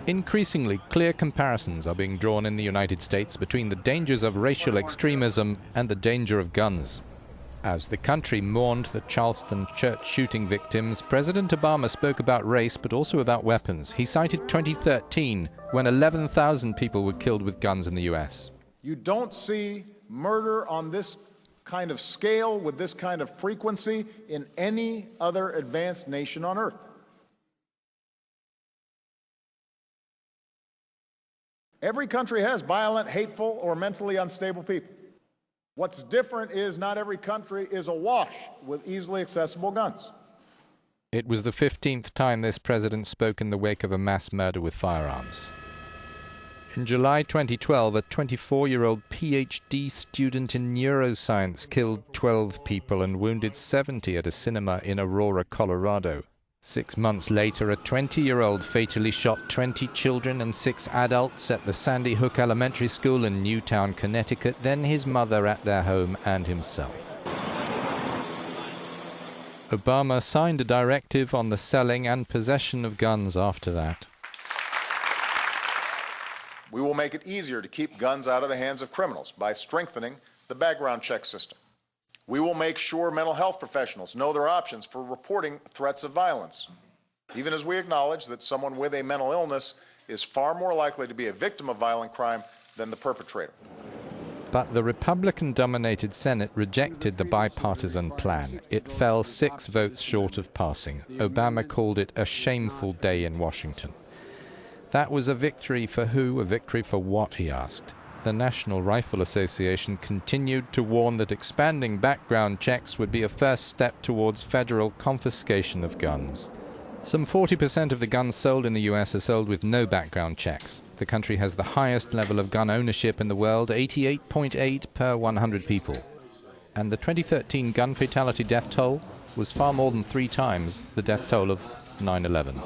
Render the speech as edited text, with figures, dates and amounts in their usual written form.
Increasingly clear comparisons are being drawn in the United States between the dangers of racial extremism and the danger of guns. As the country mourned the Charleston church shooting victims, President Obama spoke about race but also about weapons. He cited 2013, when 11,000 people were killed with guns in the U.S. You don't see murder on this kind of scale with this kind of frequency in any other advanced nation on earth. Every country has violent, hateful, or mentally unstable people. What's different is not every country is awash with easily accessible guns. It was the 15th time this president spoke in the wake of a mass murder with firearms. In July 2012, a 24-year-old PhD student in neuroscience killed 12 people and wounded 70 at a cinema in Aurora, Colorado. 6 months later, a 20-year-old fatally shot 20 children and 6 adults at the Sandy Hook Elementary School in Newtown, Connecticut, then his mother at their home and himself. Obama signed a directive on the selling and possession of guns after that. We will make it easier to keep guns out of the hands of criminals by strengthening the background check system. We will make sure mental health professionals know their options for reporting threats of violence, even as we acknowledge that someone with a mental illness is far more likely to be a victim of violent crime than the perpetrator. But the Republican-dominated Senate rejected the bipartisan plan. It fell 6 votes short of passing. Obama called it a shameful day in Washington. That was a victory for who? A victory for what, he asked. The National Rifle Association continued to warn that expanding background checks would be a first step towards federal confiscation of guns. Some 40% of the guns sold in the US are sold with no background checks. The country has the highest level of gun ownership in the world, 88.8 per 100 people. And the 2013 gun fatality death toll was far more than 3 times the death toll of 9/11.